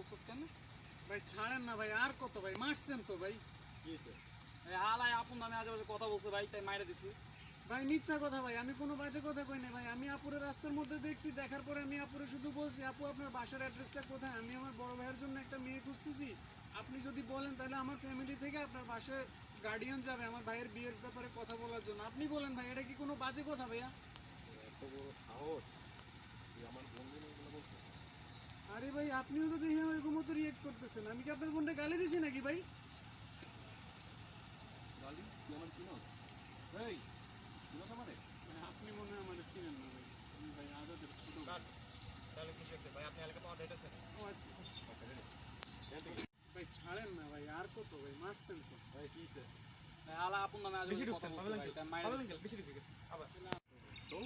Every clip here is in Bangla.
বলছিস কেন? ভাই ছাড়েন না ভাই, আর কত ভাই, মারছেন তো ভাই। কি হয়েছে? হালাই আপন নামে আজেবাজে কথা বলছে ভাই, তাই মাইরে দিছি। ভাই মিথ্যা কথা ভাই, আমি কোনো বাজে কথা কই না ভাই। আমি আপুরে রাস্তার মধ্যে দেখছি, দেখার পরে আমি আপুরে শুধু বলছি, আপু আপনার বাসার অ্যাড্রেসটা কোথায়? আমি আমার বড় ভাইয়ের জন্য একটা মেয়ে খুঁজতেছি, আপনি যদি বলেন তাহলে আমার ফ্যামিলি থেকে আপনার বাসায় গার্ডিয়ান যাবে আমার ভাইয়ের বিয়ের ব্যাপারে কথা বলার জন্য। আপনি বলেন ভাই, এটা কি কোনো বাজে কথা ভাইয়া? এত বড় সাহস, তুই আমার বন্ধু এগুলো বলছিস? আরে ভাই আপনিও তো দেখে ওইরকম মতো রিয়েক্ট করতেছেন, আমি কি আপনার বোনটা গালি দিছি নাকি ভাই? গালি? তুই আমার চিনস? এই চিনস আমারে? আপনি মনে হয় আমার চিনেন না ভাই, আমি ভাই আজাদের ছোট ভাই। তাহলে ঠিক আছে ভাই, আপনি এলাকা পাওয়া যাইতেছেন? ও আচ্ছা আচ্ছা। ভাই ছাড়েন না ভাই, আর কত ভাই, মারছেন তো ভাই কি হয়েছে? হালা আপন নামে আজেবাজে কথা বলছে ভাই, তাই মাইরে দিছি। বেশি ঢুকে গেছে আবার। তো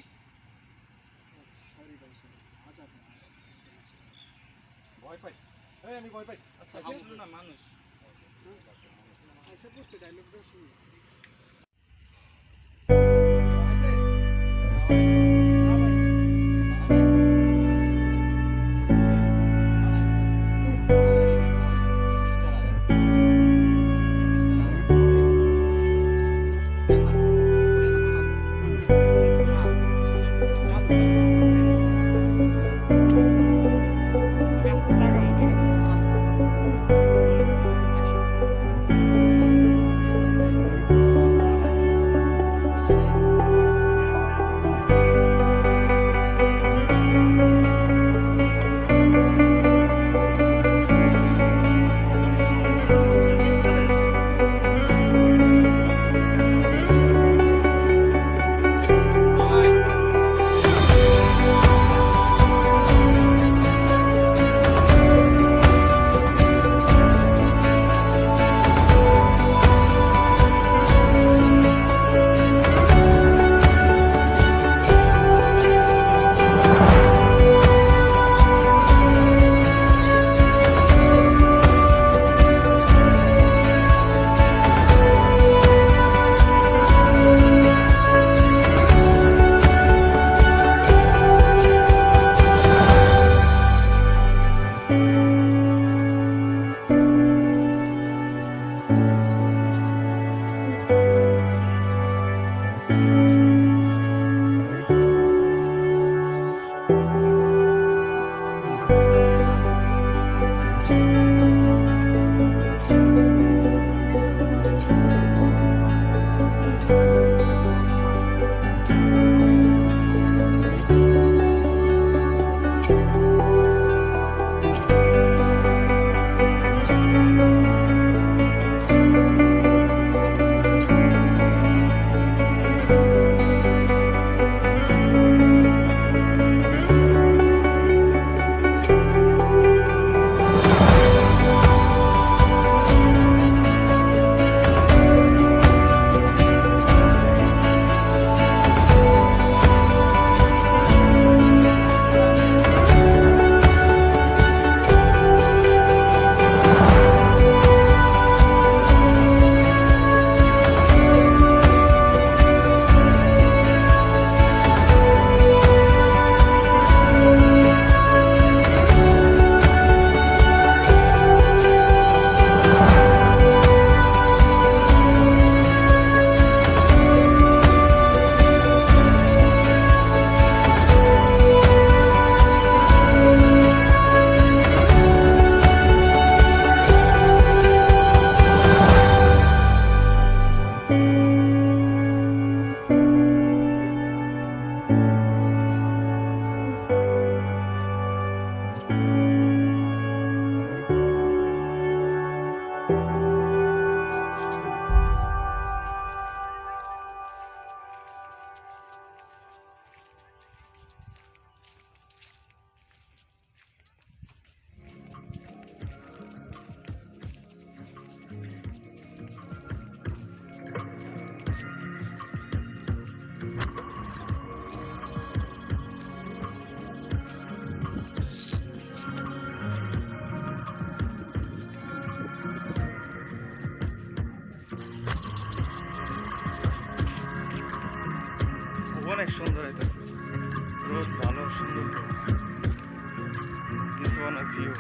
সরি ভাই, সরি। আজাদ না, আজাদ। ভয় পাইস? এই আমি ভয় পাইছি। আচ্ছা আসলে না মানুষ। এসে পড়ছে ডায়লগটা শুনি। অনেক সুন্দর হইতেছে, রোদ ভালো সুন্দর, দিস ওয়ান ভিউ।